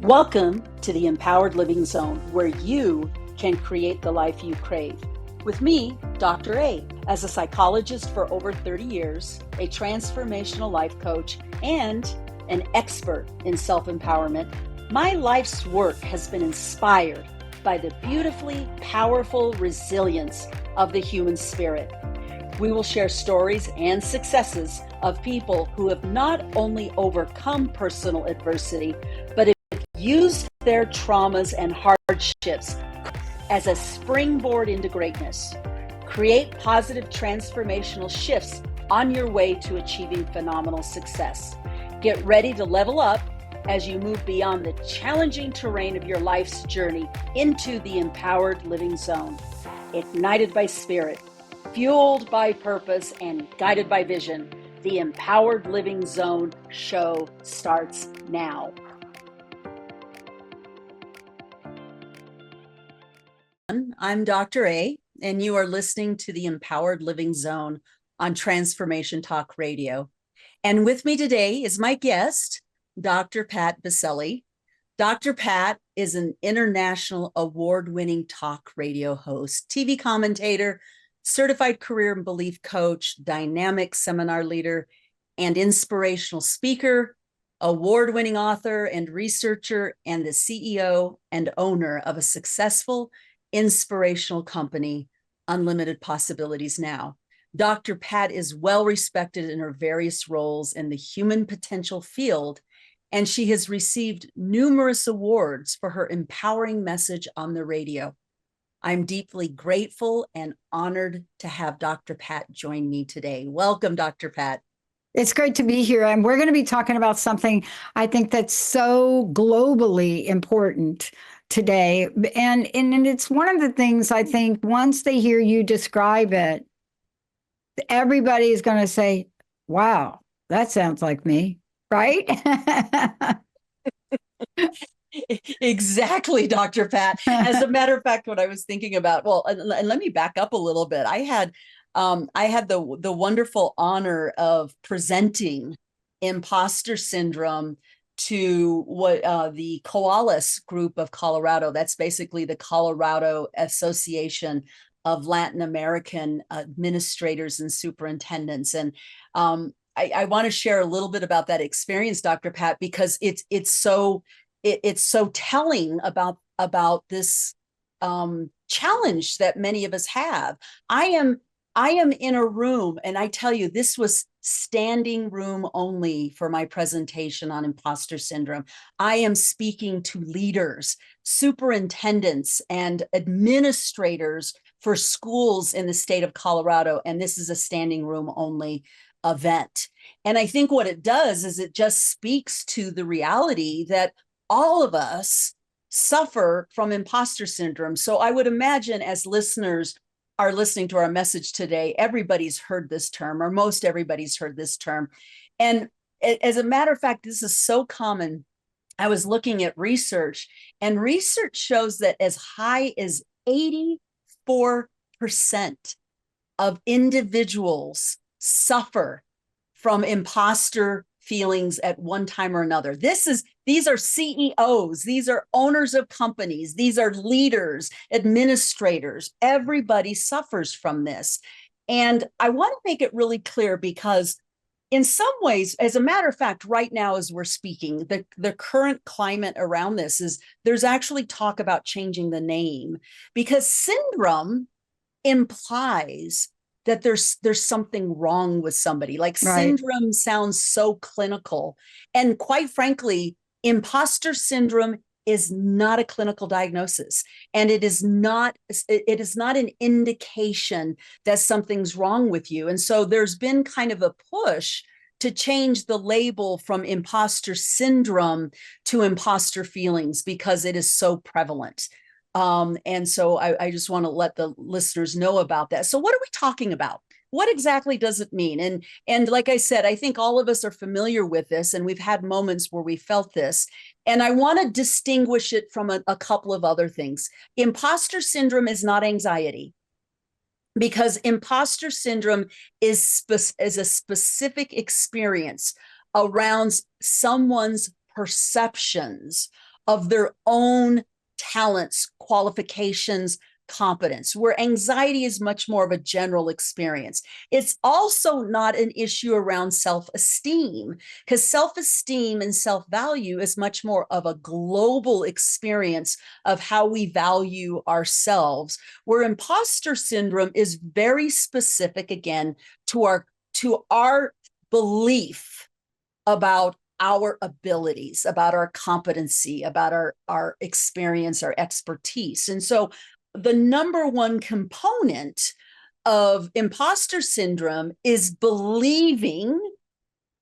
Welcome to the Empowered Living Zone, where you can create the life you crave. With me, Dr. A, as a psychologist for over 30 years, a transformational life coach, and an expert in self-empowerment, my life's work has been inspired by the beautifully powerful resilience of the human spirit. We will share stories and successes of people who have not only overcome personal adversity, but used their traumas and hardships as a springboard into greatness. Create positive transformational shifts on your way to achieving phenomenal success. Get ready to level up as you move beyond the challenging terrain of your life's journey into the empowered living zone. Ignited by spirit, fueled by purpose, and guided by vision, the Empowered Living Zone show starts now. I'm Dr. A, and you are listening to the Empowered Living Zone on Transformation Talk Radio. And with me today is my guest, Dr. Pat Baccili. Dr. Pat is an international award-winning talk radio host, TV commentator, certified career and belief coach, dynamic seminar leader, and inspirational speaker, award-winning author and researcher, and the CEO and owner of a successful inspirational company, Unlimited Possibilities Now. Dr. Pat is well respected in her various roles in the human potential field, and she has received numerous awards for her empowering message on the radio. I'm deeply grateful and honored to have Dr. Pat join me today. Welcome, Dr. Pat. It's great to be here. And we're going to be talking about something I think that's so globally important today. And it's one of the things I think once they hear you describe it, everybody is going to say, wow, that sounds like me, right? Exactly, Dr. Pat. As a matter of fact, what I was thinking about, and let me back up a little bit. I had the wonderful honor of presenting Imposter Syndrome to the Koalas group of Colorado. That's basically the Colorado Association of Latin American administrators and superintendents. And I want to share a little bit about that experience, Dr. Pat, because it's so telling about this challenge that many of us have. I am in a room, and I tell you, this was standing room only for my presentation on imposter syndrome. I am speaking to leaders, superintendents, and administrators for schools in the state of Colorado, and this is a standing room only event. And I think what it does is it just speaks to the reality that all of us suffer from imposter syndrome. So I would imagine as listeners are listening to our message today, everybody's heard this term, or most everybody's heard this term. And as a matter of fact, this is so common. I was looking at research, and research shows that as high as 84% of individuals suffer from imposter feelings at one time or another. These are CEOs, these are owners of companies, these are leaders, administrators. Everybody suffers from this. And I want to make it really clear because in some ways, as a matter of fact, right now as we're speaking, the current climate around this is there's actually talk about changing the name, because syndrome implies that there's something wrong with somebody. Like syndrome sounds so clinical. And quite frankly, imposter syndrome is not a clinical diagnosis. And it is not an indication that something's wrong with you. And so there's been kind of a push to change the label from imposter syndrome to imposter feelings because it is so prevalent. And so I just want to let the listeners know about that. So what are we talking about? What exactly does it mean? And like I said, I think all of us are familiar with this, and we've had moments where we felt this. And I want to distinguish it from a couple of other things. Imposter syndrome is not anxiety, because imposter syndrome is a specific experience around someone's perceptions of their own talents, qualifications, competence, where anxiety is much more of a general experience. It's also not an issue around self-esteem, because self-esteem and self-value is much more of a global experience of how we value ourselves, where imposter syndrome is very specific, again, to our belief about our abilities, about our competency, about our experience, our expertise. And so the number one component of imposter syndrome is believing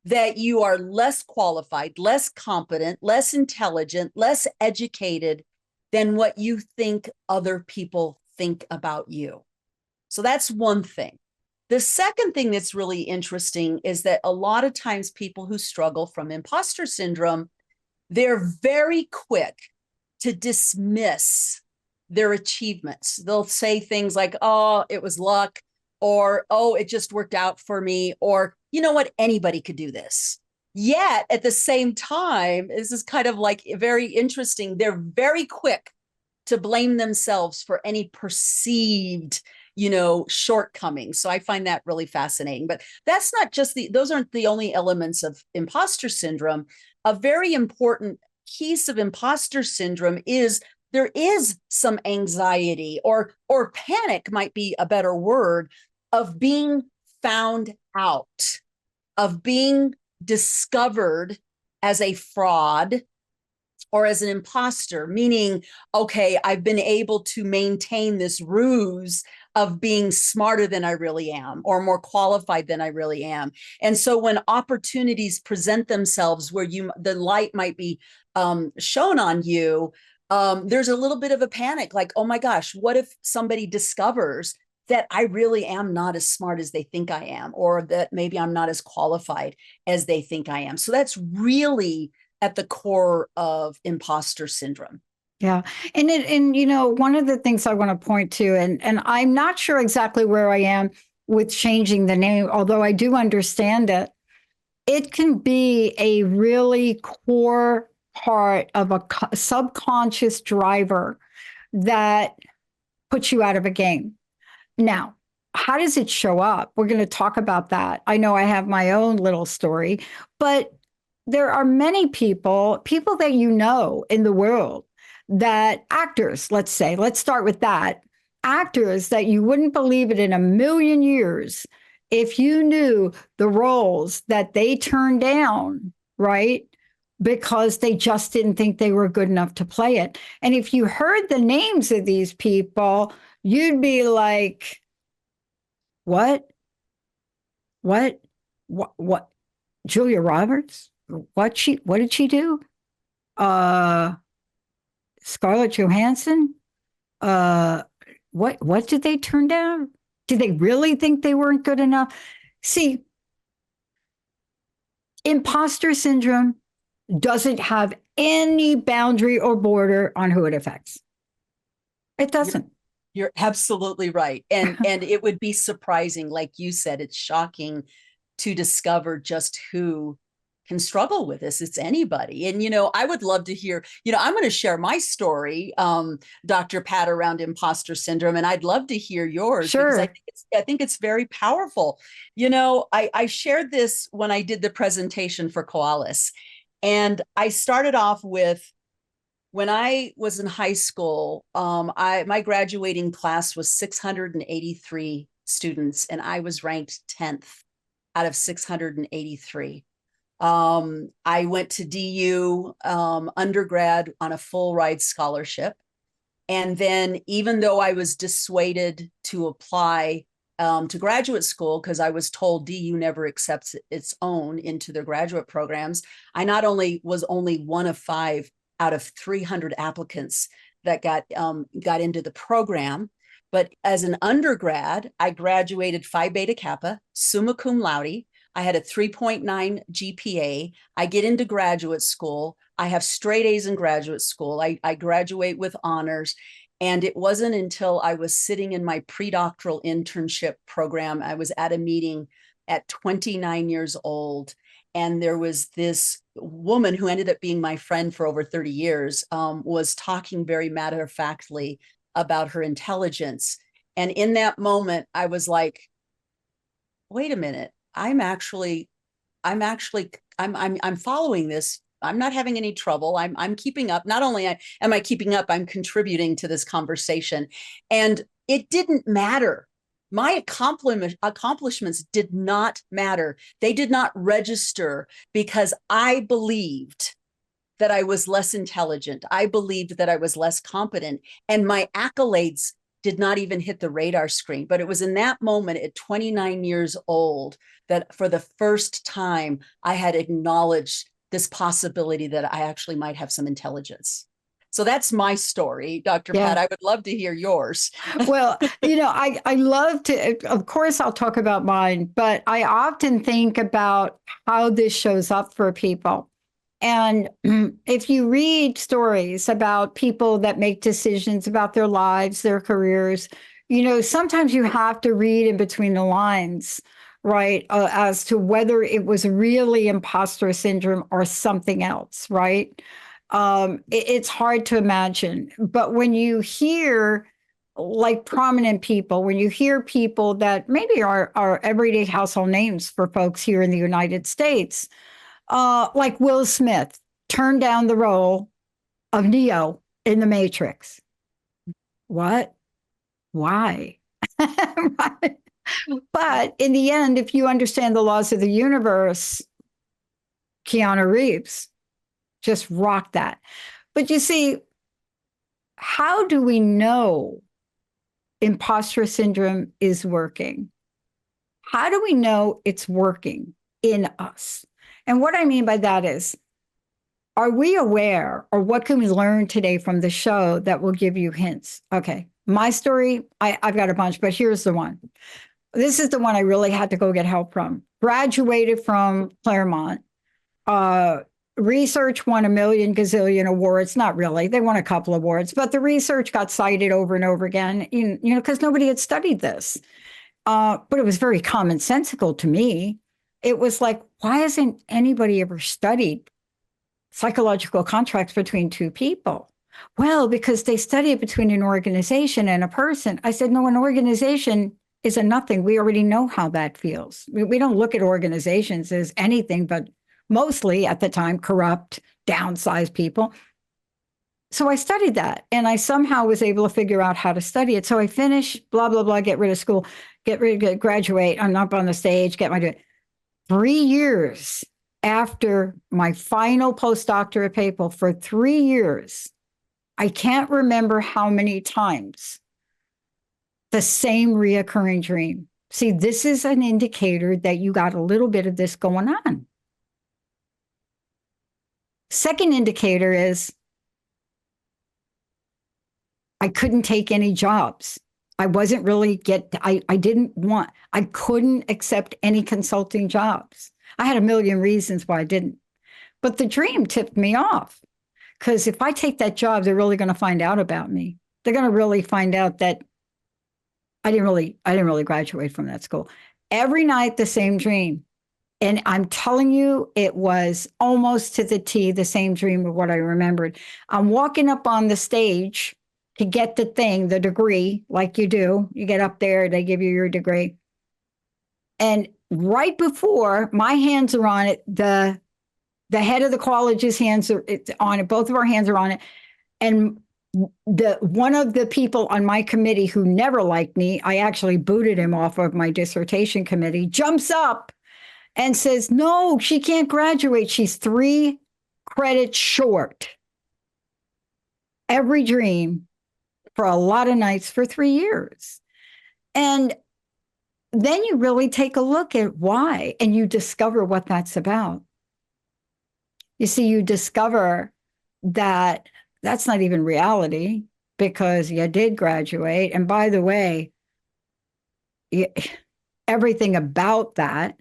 that you are less qualified, less competent, less intelligent, less educated than what you think other people think about you. So that's one thing. The second thing that's really interesting is that a lot of times people who struggle from imposter syndrome, they're very quick to dismiss their achievements. They'll say things like, oh, it was luck, or, oh, it just worked out for me, or, you know what, anybody could do this. Yet at the same time, this is kind of like very interesting. They're very quick to blame themselves for any perceived, shortcomings. So I find that really fascinating. But that's not just those aren't the only elements of imposter syndrome. A very important piece of imposter syndrome is there is some anxiety or panic might be a better word, of being found out, of being discovered as a fraud or as an imposter, meaning, okay, I've been able to maintain this ruse of being smarter than I really am, or more qualified than I really am. And so when opportunities present themselves where the light might be shown on you, there's a little bit of a panic, like, oh my gosh, what if somebody discovers that I really am not as smart as they think I am, or that maybe I'm not as qualified as they think I am. So that's really at the core of imposter syndrome. Yeah. And one of the things I want to point to, and I'm not sure exactly where I am with changing the name, although I do understand it, it can be a really core part of a subconscious driver that puts you out of a game. Now, how does it show up? We're going to talk about that. I know I have my own little story, but there are many people that you know in the world, that actors, let's say, let's start with that, actors that you wouldn't believe it in a million years if you knew the roles that they turned down, right? Because they just didn't think they were good enough to play it. And if you heard the names of these people, you'd be like, what? What? Julia Roberts? What did she do? Scarlett Johansson? What did they turn down? Did they really think they weren't good enough? See, imposter syndrome doesn't have any boundary or border on who it affects. It doesn't. You're absolutely right. And it would be surprising, like you said, it's shocking to discover just who can struggle with this. It's anybody. And, I would love to hear, I'm going to share my story, Dr. Pat, around imposter syndrome, and I'd love to hear yours. Sure. Because I think it's very powerful. I shared this when I did the presentation for Koalas, and I started off with, when I was in high school, my graduating class was 683 students, and I was ranked 10th out of 683. I went to DU undergrad on a full ride scholarship. And then, even though I was dissuaded to apply to graduate school, because I was told DU never accepts its own into their graduate programs, I not only was only one of 5 out of 300 applicants that got into the program, but as an undergrad, I graduated Phi Beta Kappa, summa cum laude. I had a 3.9 GPA. I get into graduate school. I have straight A's in graduate school. I graduate with honors. And it wasn't until I was sitting in my pre-doctoral internship program, I was at a meeting at 29 years old. and there was this woman who ended up being my friend for over 30 years, was talking very matter-of-factly about her intelligence. And in that moment, I was like, wait a minute, I'm following this. I'm not having any trouble. I'm keeping up. Not only am I keeping up, I'm contributing to this conversation. And it didn't matter. My accomplishments did not matter. They did not register because I believed that I was less intelligent. I believed that I was less competent. And my accolades did not even hit the radar screen. But it was in that moment at 29 years old that for the first time I had acknowledged this possibility that I actually might have some intelligence. So that's my story, Dr. Yeah. Pat. I would love to hear yours. Well, I love to, of course, I'll talk about mine, but I often think about how this shows up for people. And if you read stories about people that make decisions about their lives, their careers, sometimes you have to read in between the lines, right, as to whether it was really imposter syndrome or something else, right? It's hard to imagine. But when you hear like prominent people, when you hear people that maybe are everyday household names for folks here in the United States, like Will Smith turned down the role of Neo in The Matrix. What? Why? Right? But in the end, if you understand the laws of the universe, Keanu Reeves just rocked that. But you see, how do we know imposter syndrome is working? How do we know it's working in us? And what I mean by that is, are we aware, or what can we learn today from the show that will give you hints? Okay, my story, I've got a bunch, but here's the one. This is the one I really had to go get help from. Graduated from Claremont. Research won a million gazillion awards. Not really. They won a couple awards, but the research got cited over and over again, because nobody had studied this. But it was very commonsensical to me. It was like, why hasn't anybody ever studied psychological contracts between two people? Well, because they study it between an organization and a person. I said, no, an organization is a nothing. We already know how that feels. We don't look at organizations as anything but mostly at the time corrupt, downsized people. So I studied that, and I somehow was able to figure out how to study it. So I finished, blah, blah, blah, get rid of school, graduate. I'm up on the stage, get my 3 years after my final postdoctorate paper, for 3 years, I can't remember how many times the same reoccurring dream. See, this is an indicator that you got a little bit of this going on. Second indicator is I couldn't take any jobs. I wasn't really I couldn't accept any consulting jobs. I had a million reasons why I didn't. But the dream tipped me off, because if I take that job, they're really going to find out about me. They're going to really find out that I didn't really graduate from that school. Every night, the same dream. And I'm telling you, it was almost to the T, the same dream of what I remembered. I'm walking up on the stage to get the thing, the degree, like you do. You get up there, they give you your degree. And right before my hands are on it, the head of the college's hands are on it. Both of our hands are on it. And one of the people on my committee who never liked me, I actually booted him off of my dissertation committee, jumps up and says, no, she can't graduate. She's 3 credits short. Every dream for a lot of nights for 3 years. And then you really take a look at why, and you discover what that's about. You see, you discover that that's not even reality, because you did graduate. And by the way, everything about that,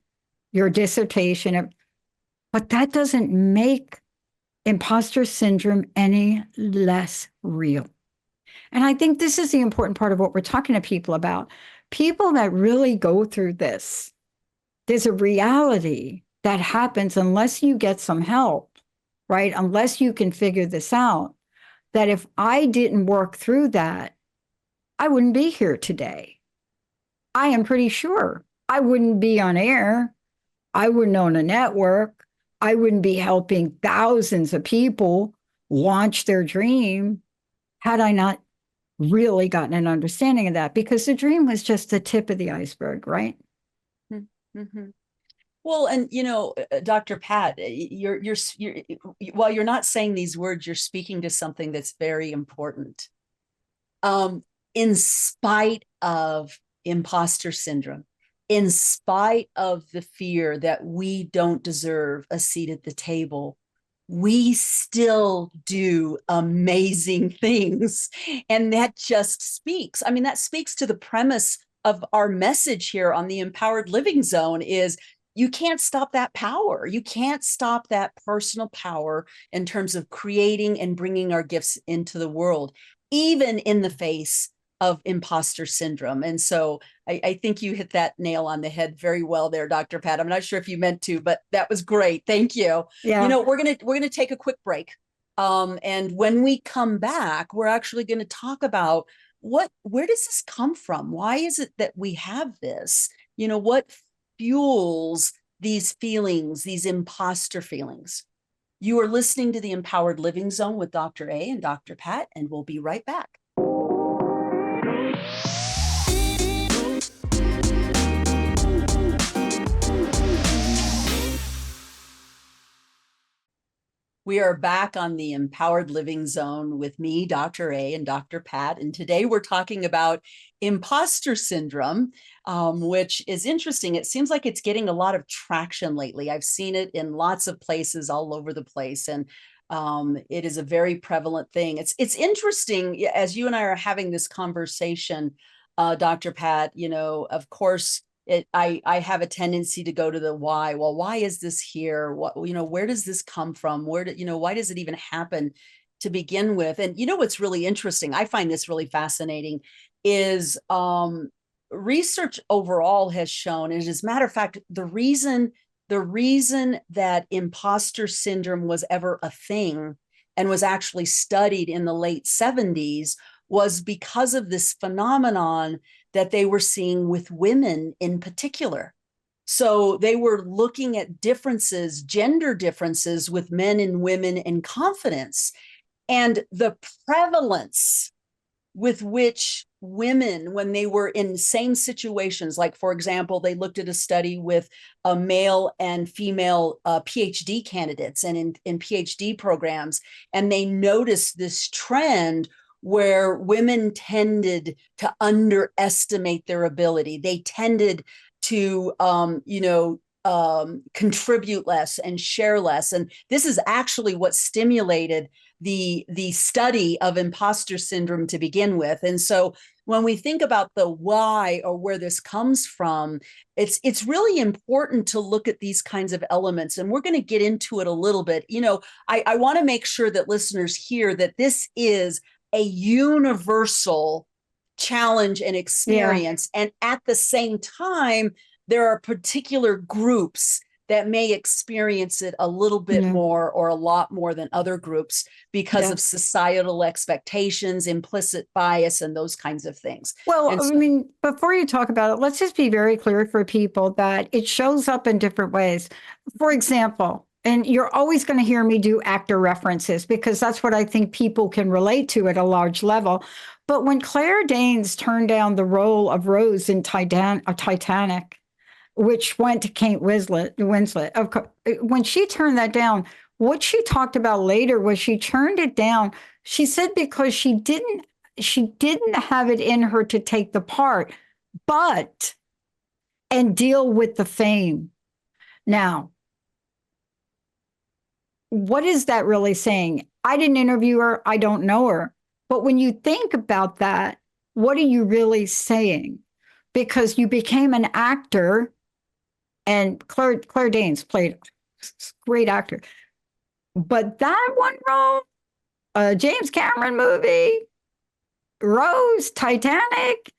your dissertation, but that doesn't make imposter syndrome any less real. And I think this is the important part of what we're talking to people about. People that really go through this, there's a reality that happens unless you get some help, right? Unless you can figure this out. That if I didn't work through that, I wouldn't be here today. I am pretty sure I wouldn't be on air. I wouldn't own a network. I wouldn't be helping thousands of people launch their dream had I not really gotten an understanding of that, because the dream was just the tip of the iceberg, right? Mm-hmm. Well, and Dr. Pat, while you're not saying these words, you're speaking to something that's very important. In spite of imposter syndrome, in spite of the fear that we don't deserve a seat at the table, we still do amazing things. And that just speaks. I mean, that speaks to the premise of our message here on the Empowered Living Zone is you can't stop that power. You can't stop that personal power in terms of creating and bringing our gifts into the world, even in the face of imposter syndrome. And so I think you hit that nail on the head very well there, Dr. Pat. I'm not sure if you meant to, but that was great. Thank you. Yeah. We're gonna take a quick break. And when we come back, we're actually going to talk about where does this come from? Why is it that we have this? What fuels these feelings, these imposter feelings? You are listening to the Empowered Living Zone with Dr. A and Dr. Pat, and we'll be right back. We are back on the Empowered Living Zone with me, Dr. A, and Dr. Pat. And today we're talking about imposter syndrome, which is interesting. It seems like it's getting a lot of traction lately. I've seen it in lots of places all over the place. And it is a very prevalent thing. It's interesting as you and I are having this conversation, Dr. Pat, of course, I have a tendency to go to the why. Well, why is this here? Where does this come from? Why does it even happen to begin with? And what's really interesting, I find this really fascinating, is research overall has shown, and as a matter of fact, the reason that imposter syndrome was ever a thing and was actually studied in the late 70s was because of this phenomenon that they were seeing with women in particular. So they were looking at differences, gender differences with men and women in confidence, and the prevalence with which women, when they were in same situations, like, for example, they looked at a study with a male and female Ph.D. candidates and in Ph.D. programs, and they noticed this trend where women tended to underestimate their ability. They tended to, contribute less and share less. And this is actually what stimulated the study of imposter syndrome to begin with. And so when we think about the why or where this comes from, it's really important to look at these kinds of elements. And we're going to get into it a little bit. I want to make sure that listeners hear that this is a universal challenge and experience. Yeah. And at the same time, there are particular groups that may experience it a little bit more or a lot more than other groups because of societal expectations, implicit bias, and those kinds of things. Well, I mean, before you talk about it, let's just be very clear for people that it shows up in different ways. For example, and you're always going to hear me do actor references because that's what I think people can relate to at a large level. But when Claire Danes turned down the role of Rose in Titanic, which went to Kate Winslet, when she turned that down, what she talked about later was she turned it down. She said because she didn't have it in her to take the part, and deal with the fame. Now, what is that really saying? I didn't interview her. I don't know her. But when you think about that, what are you really saying? Because you became an actor, and Claire Danes played a great actor. But that one role, a James Cameron movie, Rose, Titanic,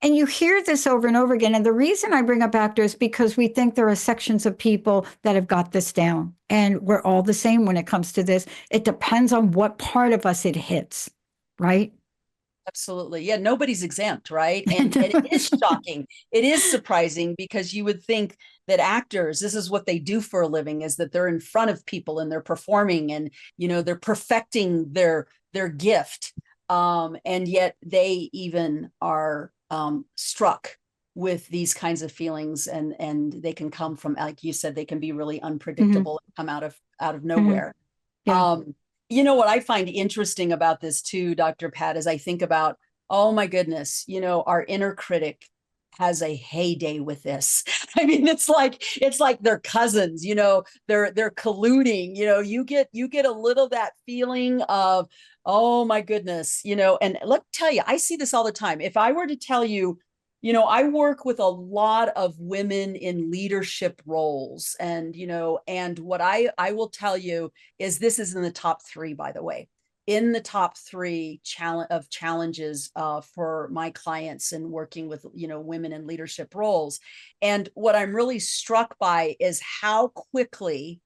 And you hear this over and over again. And the reason I bring up actors because we think there are sections of people that have got this down. And we're all the same when it comes to this. It depends on what part of us it hits, right? Absolutely. Yeah, nobody's exempt, right? And it is shocking. It is surprising because you would think that actors, this is what they do for a living, is that they're in front of people and they're performing and they're perfecting their gift. And yet they even are struck with these kinds of feelings and they can come from, like you said, they can be really unpredictable and come out of nowhere. Yeah. What I find interesting about this too, Dr. Pat, is I think about, oh my goodness, our inner critic has a heyday with this. I mean, it's like they're cousins, they're colluding, you get a little that feeling of, oh my goodness, and let me tell you, I see this all the time. If I were to tell you, I work with a lot of women in leadership roles, and what I will tell you is this is in the top 3, by the way, in the top 3 challenges for my clients and working with women in leadership roles. And what I'm really struck by is how quickly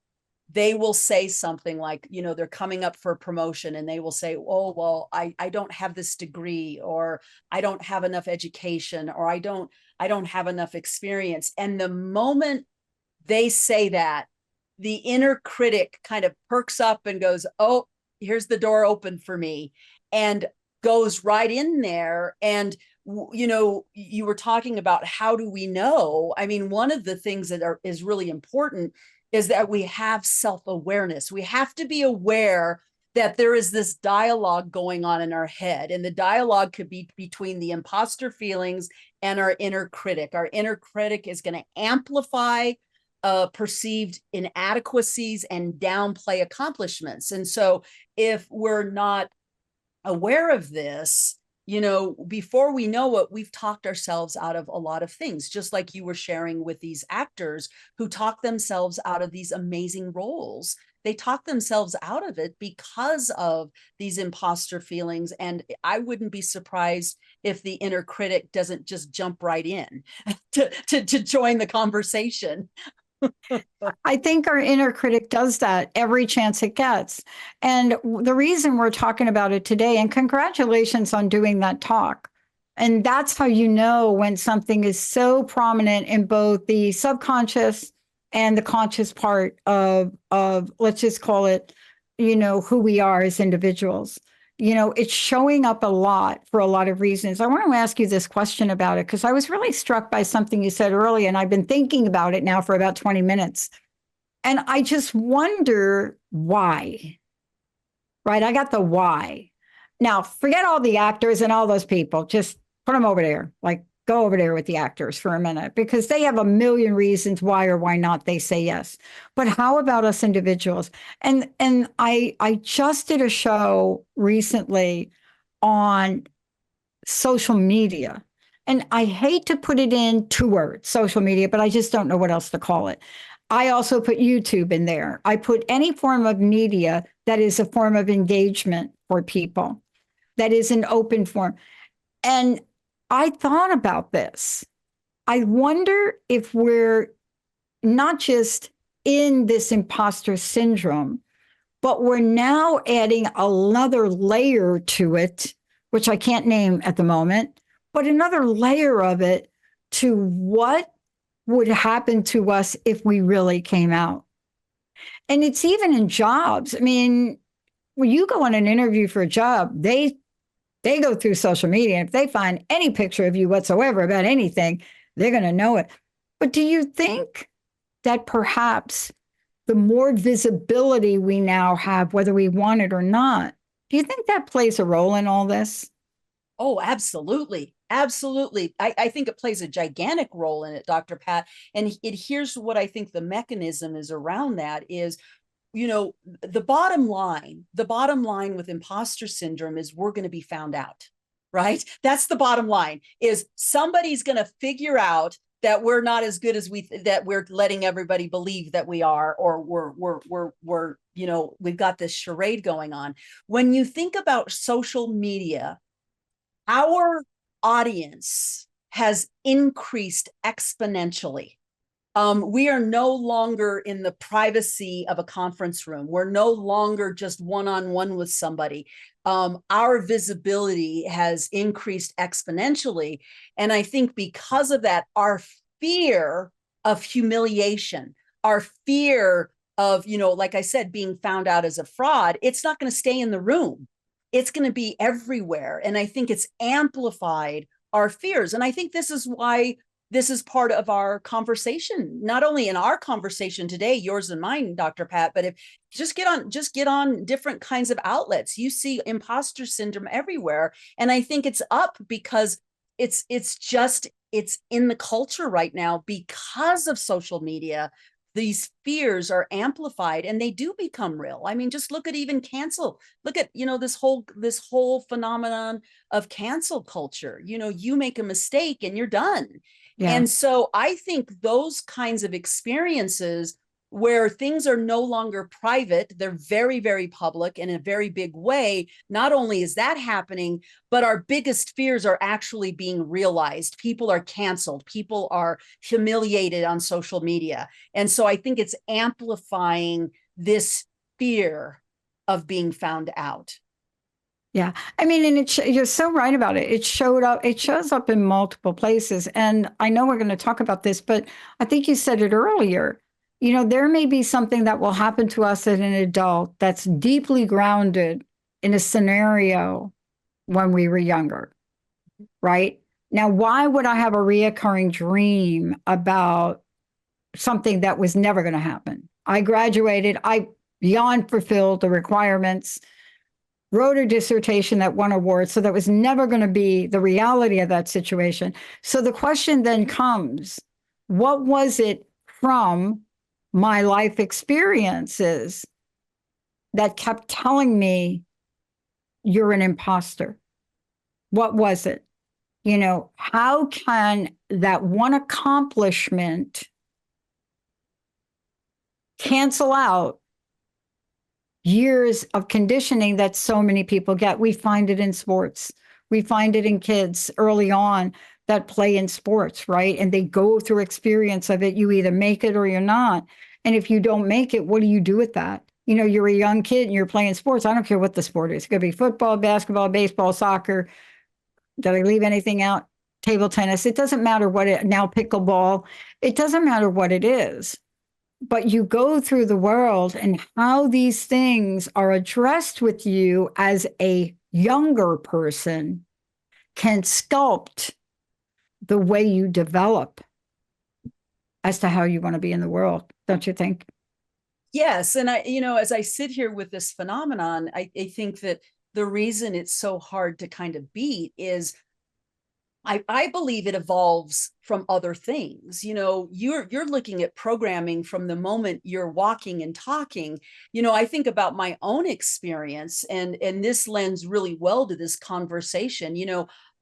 they will say something like, they're coming up for a promotion and they will say, oh, well, I don't have this degree, or I don't have enough education, or I don't have enough experience. And the moment they say that, the inner critic kind of perks up and goes, oh, here's the door open for me, and goes right in there. And you were talking about, how do we know? I mean, one of the things that is really important is that we have self-awareness. We have to be aware that there is this dialogue going on in our head. And the dialogue could be between the imposter feelings and our inner critic. Our inner critic is going to amplify perceived inadequacies and downplay accomplishments. And so if we're not aware of this, before we know it, we've talked ourselves out of a lot of things, just like you were sharing with these actors who talk themselves out of these amazing roles. They talk themselves out of it because of these imposter feelings. And I wouldn't be surprised if the inner critic doesn't just jump right in to join the conversation. I think our inner critic does that every chance it gets. And the reason we're talking about it today, and congratulations on doing that talk. And that's how you know when something is so prominent in both the subconscious and the conscious part of let's just call it, who we are as individuals. It's showing up a lot for a lot of reasons. I want to ask you this question about it because I was really struck by something you said earlier, and I've been thinking about it now for about 20 minutes. And I just wonder why, right? I got the why. Now, forget all the actors and all those people. Just put them over there. Like, go over there with the actors for a minute because they have a million reasons why or why not they say yes. But how about us individuals? And I just did a show recently on social media. And I hate to put it in 2 words, social media, but I just don't know what else to call it. I also put YouTube in there. I put any form of media that is a form of engagement for people, that is an open form. And I thought about this. I wonder if we're not just in this imposter syndrome, but we're now adding another layer to it, which I can't name at the moment, but another layer of it to what would happen to us if we really came out. And it's even in jobs. I mean, when you go on an interview for a job, they go through social media. If they find any picture of you whatsoever about anything, they're going to know it. But do you think that perhaps the more visibility we now have, whether we want it or not, do you think that plays a role in all this? Oh, absolutely. Absolutely. I think it plays a gigantic role in it, Dr. Pat. And here's what I think the mechanism is around that is, the bottom line with imposter syndrome is we're going to be found out, right? That's the bottom line, is somebody's going to figure out that we're not as good as that we're letting everybody believe that we are, or we're we've got this charade going on. When you think about social media, our audience has increased exponentially. We are no longer in the privacy of a conference room. We're no longer just one-on-one with somebody. Our visibility has increased exponentially. And I think because of that, our fear of humiliation, our fear of, like I said, being found out as a fraud, it's not going to stay in the room. It's going to be everywhere. And I think it's amplified our fears. And I think this is why this is part of our conversation, not only in our conversation today, yours and mine, Dr. Pat, but if just get on different kinds of outlets. You see imposter syndrome everywhere. And I think it's up because it's in the culture right now because of social media. These fears are amplified and they do become real. I mean, just look at even cancel. Look at, this whole phenomenon of cancel culture. You make a mistake and you're done. Yeah. And so I think those kinds of experiences where things are no longer private, they're very, very public in a very big way. Not only is that happening, but our biggest fears are actually being realized. People are canceled. People are humiliated on social media. And so I think it's amplifying this fear of being found out. Yeah. I mean, and you're so right about it. It shows up in multiple places. And I know we're going to talk about this, but I think you said it earlier. There may be something that will happen to us as an adult that's deeply grounded in a scenario when we were younger, right? Now, why would I have a reoccurring dream about something that was never going to happen? I graduated, I beyond fulfilled the requirements, wrote a dissertation that won awards, so that was never going to be the reality of that situation. So the question then comes, what was it from my life experiences that kept telling me you're an imposter? What was it? How can that one accomplishment cancel out years of conditioning that so many people get? We find it in sports. We find it in kids early on that play in sports, right? And they go through experience of it. You either make it or you're not. And if you don't make it, what do you do with that? You're a young kid and you're playing sports. I don't care what the sport is. It could be football, basketball, baseball, soccer. Did I leave anything out? Table tennis. It doesn't matter now pickleball. It doesn't matter what it is. But you go through the world and how these things are addressed with you as a younger person can sculpt the way you develop as to how you want to be in the world, don't you think? Yes. And as I sit here with this phenomenon, I think that the reason it's so hard to kind of beat is I believe it evolves from other things. You're looking at programming from the moment you're walking and talking. I think about my own experience, and this lends really well to this conversation.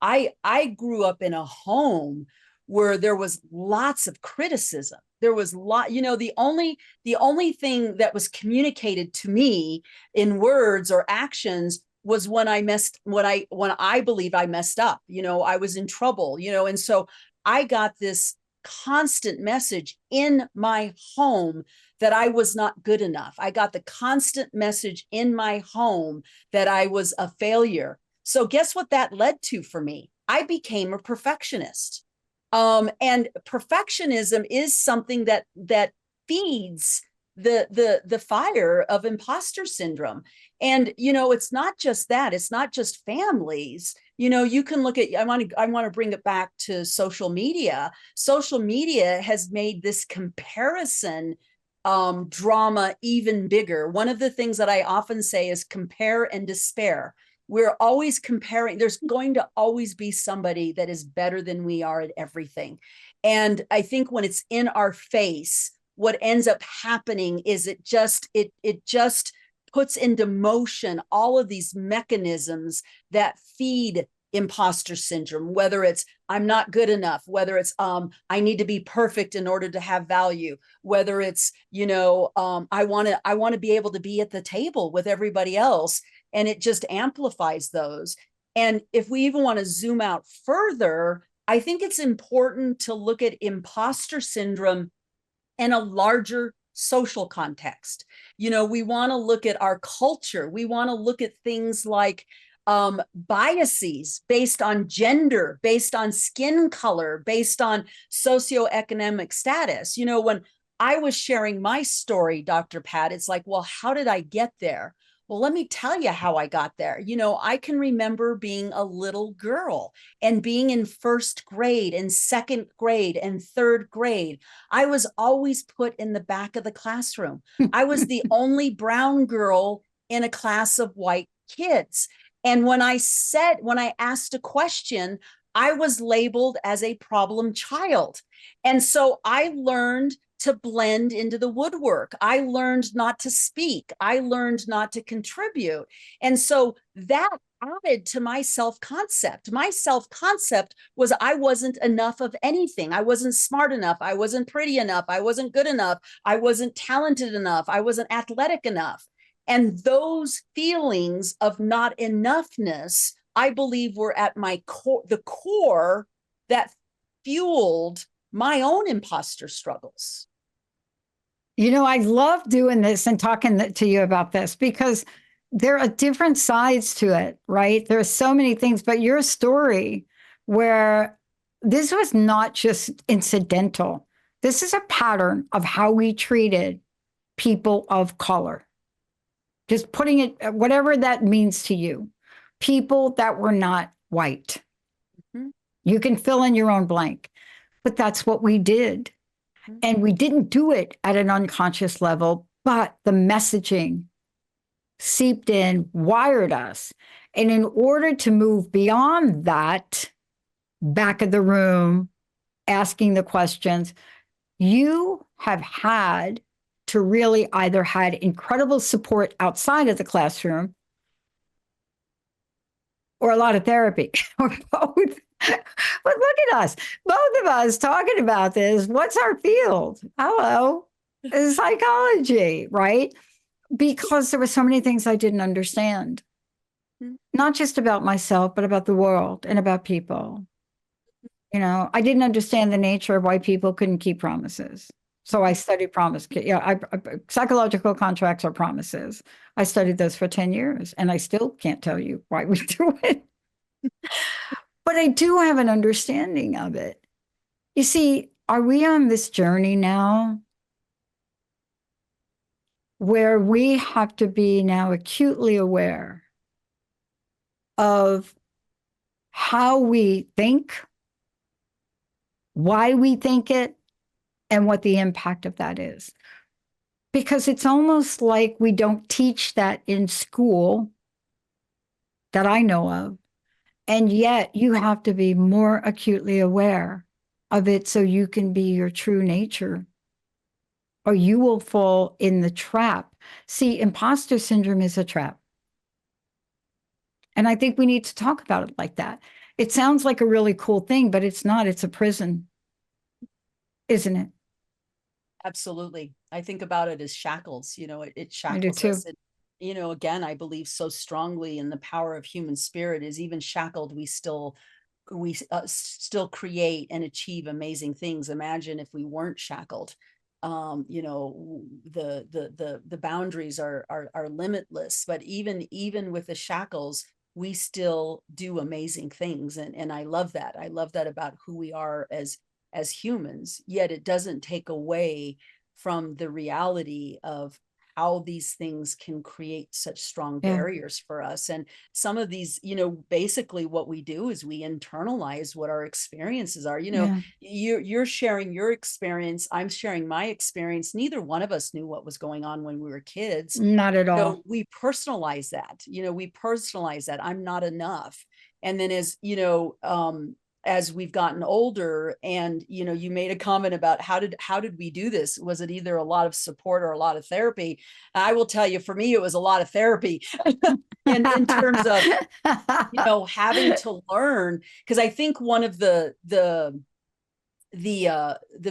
I grew up in a home where there was lots of criticism. There was the only thing that was communicated to me in words or actions was when I believe I messed up. I was in trouble, and so I got this constant message in my home that I was not good enough. I got the constant message in my home that I was a failure. So guess what that led to for me? I became a perfectionist. And perfectionism is something that feeds the fire of imposter syndrome. And it's not just that. It's not just families. You can look at, I want to bring it back to social media. Social media has made this comparison drama even bigger. One of the things that I often say is compare and despair. We're always comparing. There's going to always be somebody that is better than we are at everything. And I think when it's in our face, what ends up happening is it just puts into motion all of these mechanisms that feed imposter syndrome, whether it's I'm not good enough, whether it's I need to be perfect in order to have value, whether it's I want to be able to be at the table with everybody else, and it just amplifies those. And if we even want to zoom out further, I think it's important to look at imposter syndrome in a larger social context. We want to look at our culture. We want to look at things like biases based on gender, based on skin color, based on socioeconomic status. When I was sharing my story, Dr. Pat, it's like, well, how did I get there? Well, let me tell you how I got there. I can remember being a little girl and being in first grade and second grade and third grade. I was always put in the back of the classroom. I was the only brown girl in a class of white kids. And when I asked a question, I was labeled as a problem child. And so I learned to blend into the woodwork. I learned not to speak. I learned not to contribute. And so that added to my self-concept. My self-concept was I wasn't enough of anything. I wasn't smart enough. I wasn't pretty enough. I wasn't good enough. I wasn't talented enough. I wasn't athletic enough. And those feelings of not enoughness, I believe, were at my core, the core that fueled my own imposter struggles. I love doing this and talking to you about this because there are different sides to it, right? There are so many things, but your story where this was not just incidental. This is a pattern of how we treated people of color. Just putting it, whatever that means to you, people that were not white. Mm-hmm. You can fill in your own blank, but that's what we did. Mm-hmm. And we didn't do it at an unconscious level, but the messaging seeped in, wired us. And in order to move beyond that, back of the room, asking the questions, you have had to really either had incredible support outside of the classroom or a lot of therapy or both. But look at us, both of us talking about this. What's our field? Hello, it's psychology, right? Because there were so many things I didn't understand, not just about myself, but about the world and about people. I didn't understand the nature of why people couldn't keep promises. So I studied promise. Psychological contracts are promises. I studied those for 10 years, and I still can't tell you why we do it. But I do have an understanding of it. You see, are we on this journey now where we have to be now acutely aware of how we think, why we think it, and what the impact of that is? Because it's almost like we don't teach that in school that I know of. And yet you have to be more acutely aware of it so you can be your true nature, or you will fall in the trap. See, imposter syndrome is a trap. And I think we need to talk about it like that. It sounds like a really cool thing, but it's not. It's a prison, isn't it? Absolutely. I think about it as shackles. It shackles I do too. us. Again, I believe so strongly in the power of human spirit. Is even shackled, we still create and achieve amazing things. Imagine if we weren't shackled. The boundaries are limitless. But even with the shackles, we still do amazing things, and I love that. I love that about who we are as humans. Yet it doesn't take away from the reality of how these things can create such strong barriers for us. And some of these, basically what we do is we internalize what our experiences are. You're sharing your experience. I'm sharing my experience. Neither one of us knew what was going on when we were kids. Not at all. So we personalize that, I'm not enough. And then as we've gotten older, and you made a comment about how did we do this? Was it either a lot of support or a lot of therapy? I will tell you, for me, it was a lot of therapy in terms of having to learn, because I think one of the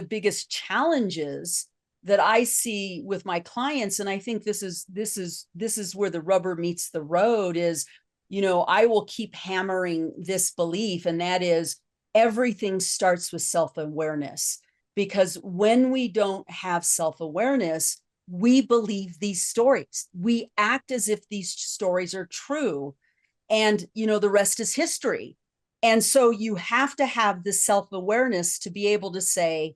biggest challenges that I see with my clients, and I think this is where the rubber meets the road, is I will keep hammering this belief, and that is, everything starts with self-awareness, because when we don't have self-awareness, we believe these stories. We act as if these stories are true, and the rest is history. And so you have to have this self-awareness to be able to say,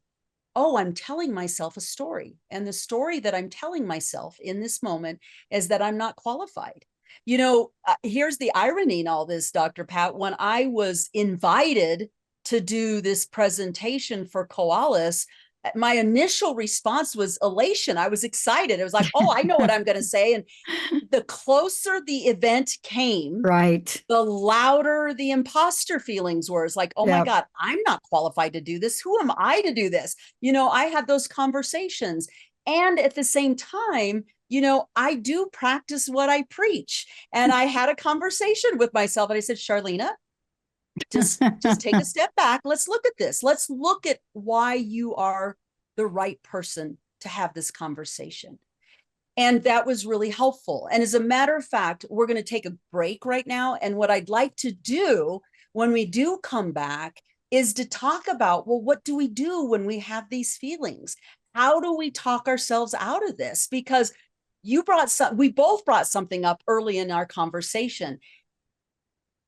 oh, I'm telling myself a story. And the story that I'm telling myself in this moment is that I'm not qualified. Here's the irony in all this, Dr. Pat. When I was invited to do this presentation for Koalas, my initial response was elation. I was excited. It was like, oh, I know what I'm going to say. And the closer the event came, Right. the louder the imposter feelings were. It's like, oh my God, I'm not qualified to do this. Who am I to do this? I had those conversations. And at the same time, I do practice what I preach. And I had a conversation with myself and I said, Charleanea, just take a step back. Let's look at this. Let's look at why you are the right person to have this conversation. And that was really helpful. And as a matter of fact, we're going to take a break right now. And what I'd like to do when we do come back is to talk about, well, what do we do when we have these feelings? How do we talk ourselves out of this? Because we both brought something up early in our conversation.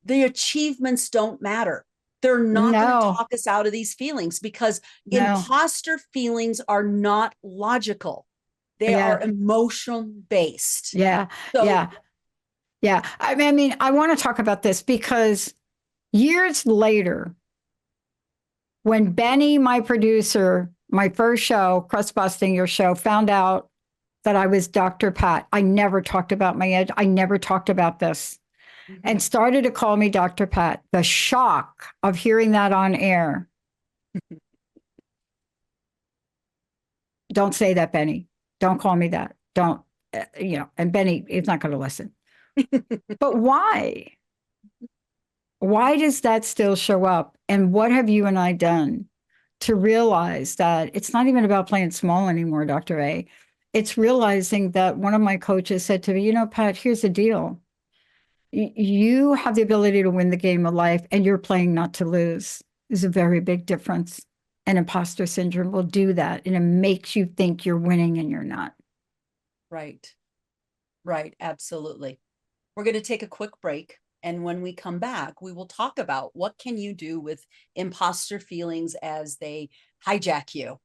The achievements don't matter. They're not going to talk us out of these feelings, because imposter feelings are not logical. They are emotional based. Yeah. I mean, I want to talk about this because years later, when Benny, my producer, my first show, Crust Busting, your show, found out that I was Dr. Pat, I never talked about my ed. I never talked about this, and started to call me Dr. Pat. The shock of hearing that on air. Don't say that, Benny. Don't call me that. Don't, and Benny is not going to listen. But why? Why does that still show up? And what have you and I done to realize that it's not even about playing small anymore, Dr. A? It's realizing that one of my coaches said to me, Pat, here's the deal. You have the ability to win the game of life, and you're playing not to lose. There's a very big difference. And imposter syndrome will do that. And it makes you think you're winning and you're not. Right. Absolutely. We're going to take a quick break. And when we come back, we will talk about what can you do with imposter feelings as they hijack you.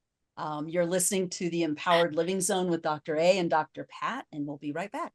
You're listening to the Empowered Living Zone with Dr. A and Dr. Pat, and we'll be right back.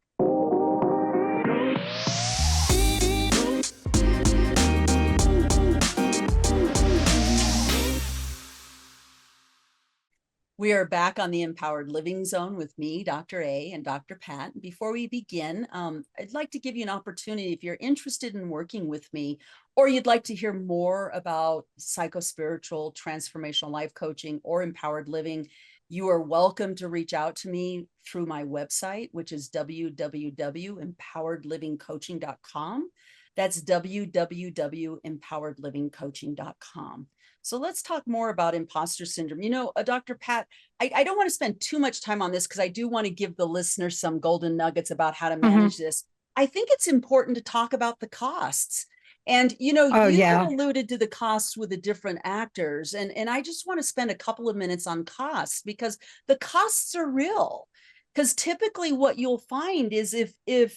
We are back on the Empowered Living Zone with me, Dr. A, and Dr. Pat. Before we begin, I'd like to give you an opportunity, if you're interested in working with me, or you'd like to hear more about psychospiritual, transformational life coaching, or empowered living, you are welcome to reach out to me through my website, which is www.empoweredlivingcoaching.com. That's www.empoweredlivingcoaching.com. So let's talk more about imposter syndrome. Dr. Pat, I don't want to spend too much time on this because I do want to give the listener some golden nuggets about how to manage this. I think it's important to talk about the costs. And, you alluded to the costs with the different actors. And I just want to spend a couple of minutes on costs, because the costs are real. Because typically what you'll find is if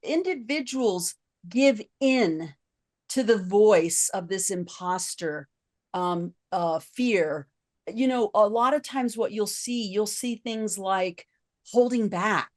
individuals give in to the voice of this imposter fear, a lot of times what you'll see things like holding back,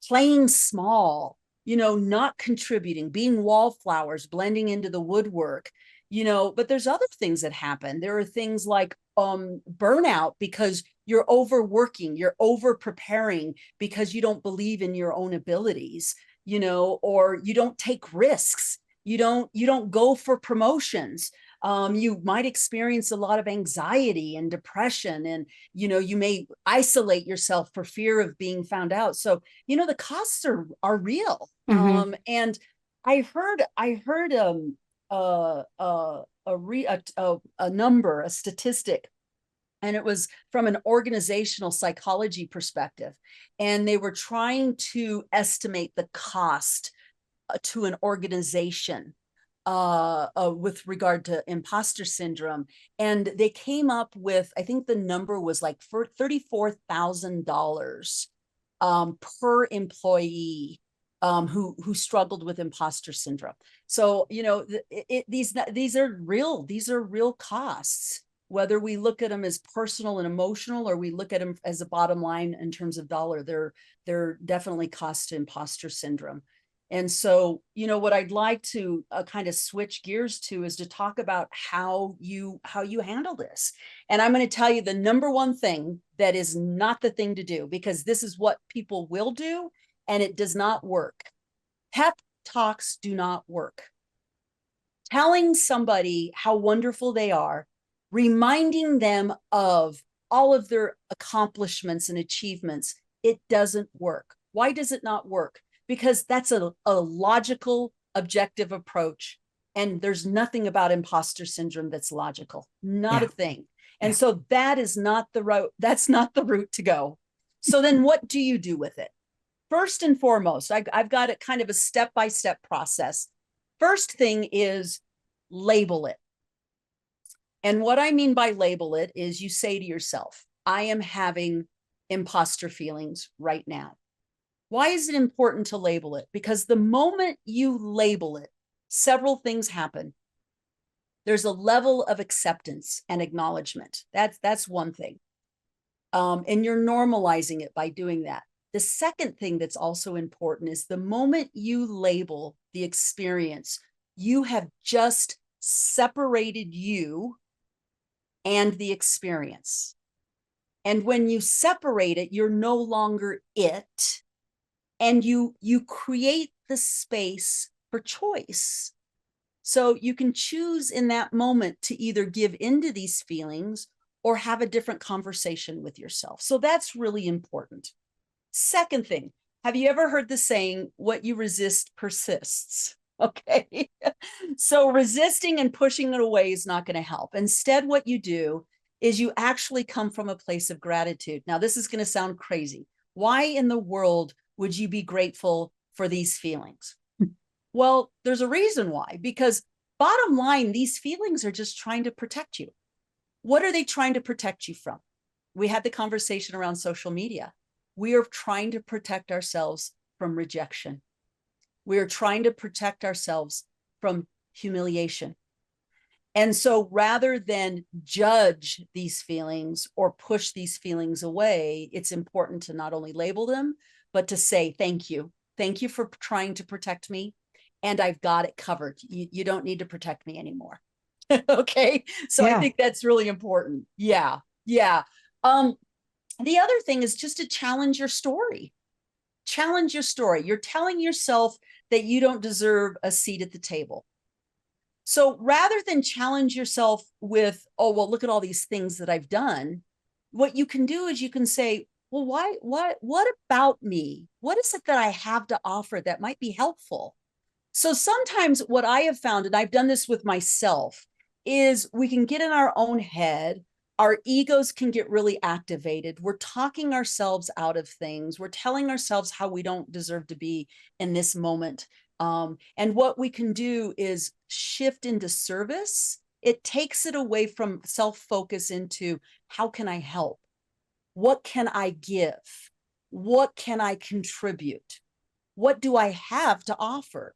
playing small, not contributing, being wallflowers, blending into the woodwork, but there's other things that happen. There are things like burnout because you're overworking, you're over preparing because you don't believe in your own abilities, or you don't take risks. You don't go for promotions. You might experience a lot of anxiety and depression, and you may isolate yourself for fear of being found out. So the costs are real. And I heard a number, a statistic, and it was from an organizational psychology perspective, and they were trying to estimate the cost to an organization with regard to imposter syndrome. And they came up with, I think the number was like for $34,000 per employee who struggled with imposter syndrome. So, you know, these are real costs, whether we look at them as personal and emotional, or we look at them as a bottom line in terms of dollar. They're definitely costs to imposter syndrome. And so, you know, what I'd like to kind of switch gears to is to talk about how you handle this. And I'm going to tell you the number one thing that is not the thing to do, because this is what people will do, and it does not work. Pep talks do not work. Telling somebody how wonderful they are, reminding them of all of their accomplishments and achievements, it doesn't work. Why does it not work? Because that's a logical, objective approach. And there's nothing about imposter syndrome that's logical, not a thing. And so that is not the route. That's not the route to go. So then what do you do with it? First and foremost, I've got it kind of a step-by-step process. First thing is label it. And what I mean by label it is you say to yourself, I am having imposter feelings right now. Why is it important to label it? Because the moment you label it, several things happen. There's a level of acceptance and acknowledgement. That's one thing. And you're normalizing it by doing that. The second thing that's also important is the moment you label the experience, you have just separated you and the experience. And when you separate it, you're no longer it. And you create the space for choice. So you can choose in that moment to either give into these feelings or have a different conversation with yourself. So that's really important. Second thing, have you ever heard the saying, what you resist persists? Okay. So resisting and pushing it away is not going to help. Instead, what you do is you actually come from a place of gratitude. Now, this is going to sound crazy. Why in the world would you be grateful for these feelings? Well, there's a reason why, because bottom line, these feelings are just trying to protect you. What are they trying to protect you from? We had the conversation around social media. We are trying to protect ourselves from rejection. We are trying to protect ourselves from humiliation. And so rather than judge these feelings or push these feelings away, it's important to not only label them, but to say, thank you. Thank you for trying to protect me. And I've got it covered. You don't need to protect me anymore. Okay. So I think that's really important. Yeah. The other thing is just to challenge your story. Challenge your story. You're telling yourself that you don't deserve a seat at the table. So rather than challenge yourself with, oh, well, look at all these things that I've done, what you can do is you can say, well, what about me? What is it that I have to offer that might be helpful? So sometimes what I have found, and I've done this with myself, is we can get in our own head. Our egos can get really activated. We're talking ourselves out of things. We're telling ourselves how we don't deserve to be in this moment. And what we can do is shift into service. It takes it away from self-focus into how can I help? What can I give? What can I contribute? What do I have to offer?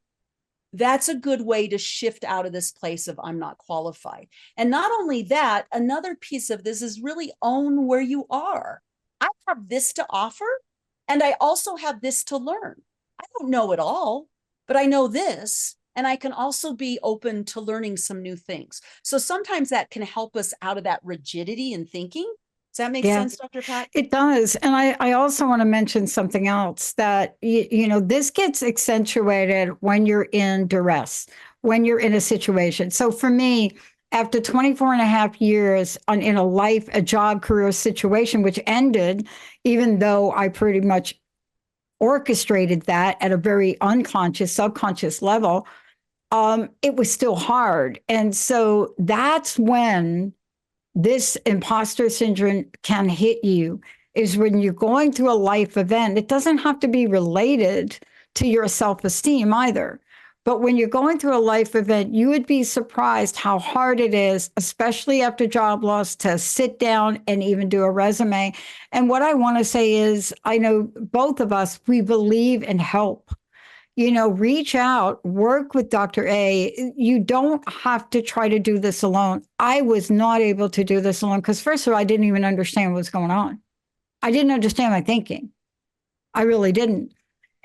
That's a good way to shift out of this place of I'm not qualified. And not only that, another piece of this is really own where you are. I have this to offer, and I also have this to learn. I don't know it all, but I know this, and I can also be open to learning some new things. So sometimes that can help us out of that rigidity in thinking. Does that make sense, Dr. Pat? It does. And I also want to mention something else that, this gets accentuated when you're in duress, when you're in a situation. So for me, after 24 and a half years in a job, career situation, which ended, even though I pretty much orchestrated that at a very unconscious, subconscious level, it was still hard. And so that's when this imposter syndrome can hit you, is when you're going through a life event. It doesn't have to be related to your self-esteem either, But when you're going through a life event, you would be surprised how hard it is, especially after job loss, to sit down and even do a resume. And what I want to say is, I know both of us, we believe in help. Reach out, work with Dr. A. You don't have to try to do this alone. I was not able to do this alone because, first of all, I didn't even understand what was going on. I didn't understand my thinking. I really didn't.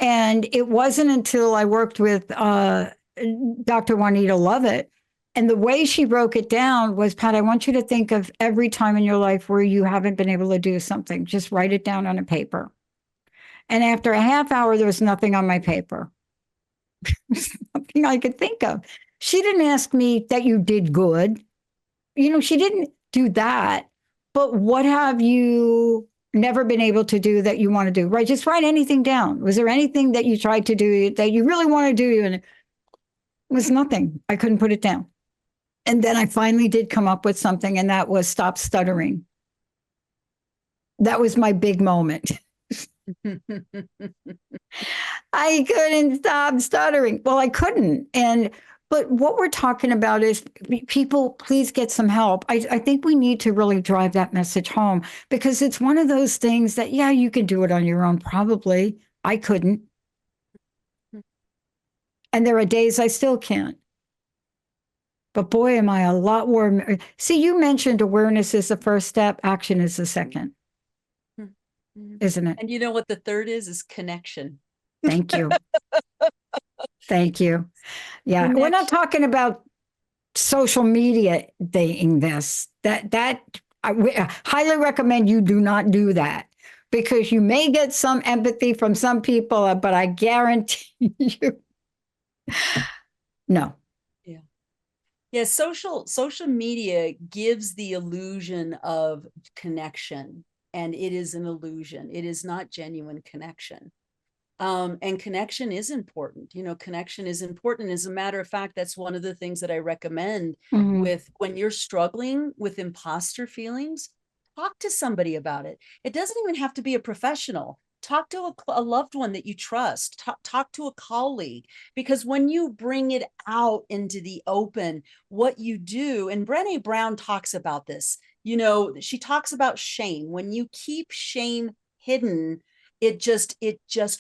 And it wasn't until I worked with Dr. Juanita Lovett. And the way she broke it down was, Pat, I want you to think of every time in your life where you haven't been able to do something. Just write it down on a paper. And after a half hour, there was nothing on my paper. Nothing I could think of. She didn't ask me that you did good. She didn't do that. But what have you never been able to do that you want to do? Right? Just write anything down. Was there anything that you tried to do that you really want to do? And it was nothing. I couldn't put it down. And then I finally did come up with something, and that was stop stuttering. That was my big moment. I couldn't stop stuttering. Well, I couldn't. But what we're talking about is, people, please get some help. I think we need to really drive that message home, because it's one of those things that, yeah, you can do it on your own. Probably. I couldn't. And there are days I still can't. But boy, am I a lot more. See, you mentioned awareness is the first step. Action is the second. Isn't it? And you know what the third is connection. Thank you. Thank you. Yeah. Connection. We're not talking about social media dating this. I highly recommend you do not do that, because you may get some empathy from some people, but I guarantee you, no. Yeah, social media gives the illusion of connection, and it is an illusion. It is not genuine connection. And connection is important. Connection is important. As a matter of fact, that's one of the things that I recommend with when you're struggling with imposter feelings. Talk to somebody about it. It doesn't even have to be a professional. Talk to a loved one that you trust. Talk to a colleague, because when you bring it out into the open, what you do, and Brené Brown talks about this, she talks about shame. When you keep shame hidden, it just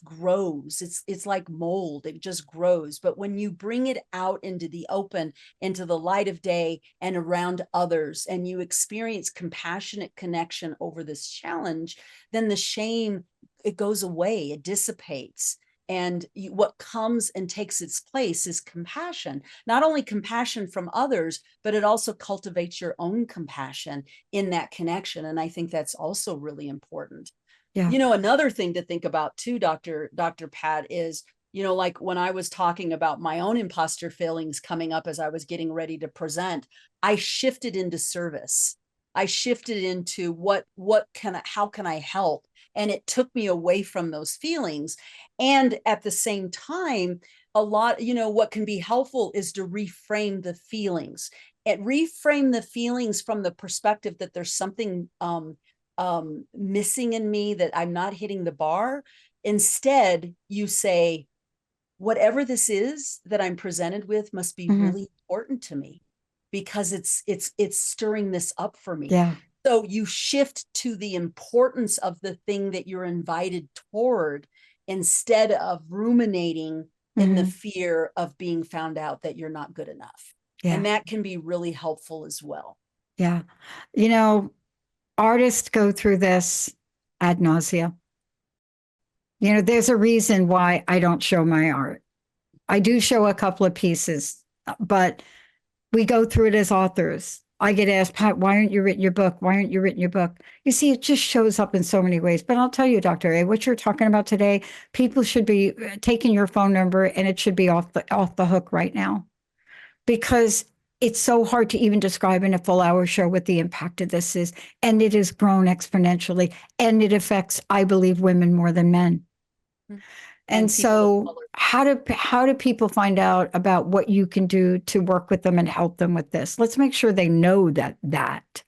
grows. It's like mold. It just grows. But when you bring it out into the open, into the light of day and around others, and you experience compassionate connection over this challenge, then the shame, it goes away, it dissipates. And what comes and takes its place is compassion, not only compassion from others, but it also cultivates your own compassion in that connection. And I think that's also really important. Yeah. Another thing to think about too, Dr. Pat, is, like when I was talking about my own imposter feelings coming up as I was getting ready to present, I shifted into service. I shifted into how can I help? And it took me away from those feelings. And at the same time, a lot, what can be helpful is to reframe the feelings. And reframe the feelings from the perspective that there's something missing in me, that I'm not hitting the bar. Instead, you say, whatever this is that I'm presented with must be really important to me, because it's stirring this up for me. Yeah. So you shift to the importance of the thing that you're invited toward, instead of ruminating in the fear of being found out that you're not good enough. Yeah. And that can be really helpful as well. Yeah. Artists go through this ad nauseum. There's a reason why I don't show my art. I do show a couple of pieces, but we go through it as authors. I get asked, Pat, why aren't you written your book? Why aren't you written your book? You see, it just shows up in so many ways. But I'll tell you, Dr. A, what you're talking about today, people should be taking your phone number, and it should be off the hook right now, because it's so hard to even describe in a full hour show what the impact of this is. And it has grown exponentially, and it affects, I believe, women more than men. And so how do people find out about what you can do to work with them and help them with this? Let's make sure they know that.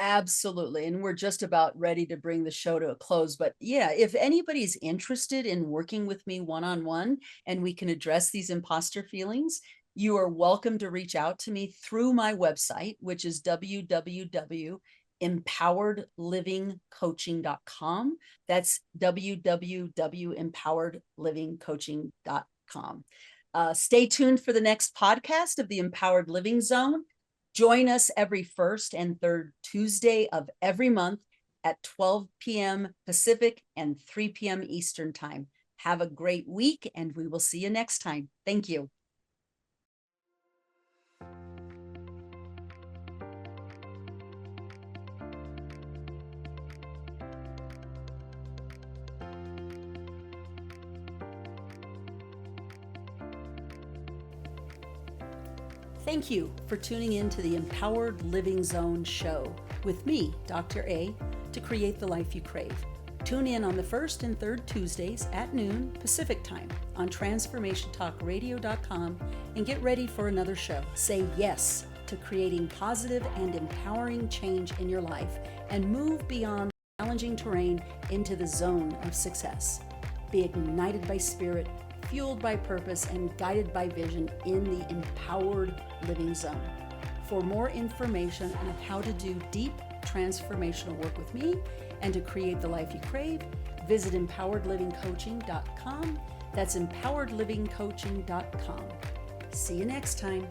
Absolutely. And we're just about ready to bring the show to a close. But yeah, if anybody's interested in working with me one-on-one and we can address these imposter feelings, you are welcome to reach out to me through my website, which is www.empoweredlivingcoaching.com. That's www.empoweredlivingcoaching.com. Stay tuned for the next podcast of the Empowered Living Zone. Join us every first and third Tuesday of every month at 12 p.m. Pacific and 3 p.m. Eastern Time. Have a great week, and we will see you next time. Thank you. Thank you for tuning in to the Empowered Living Zone show with me, Dr. A, to create the life you crave. Tune in on the first and third Tuesdays at noon Pacific Time on transformationtalkradio.com and get ready for another show. Say yes to creating positive and empowering change in your life and move beyond challenging terrain into the zone of success. Be ignited by spirit, fueled by purpose, and guided by vision in the Empowered Living Zone. For more information on how to do deep transformational work with me and to create the life you crave, visit empoweredlivingcoaching.com. That's empoweredlivingcoaching.com. See you next time.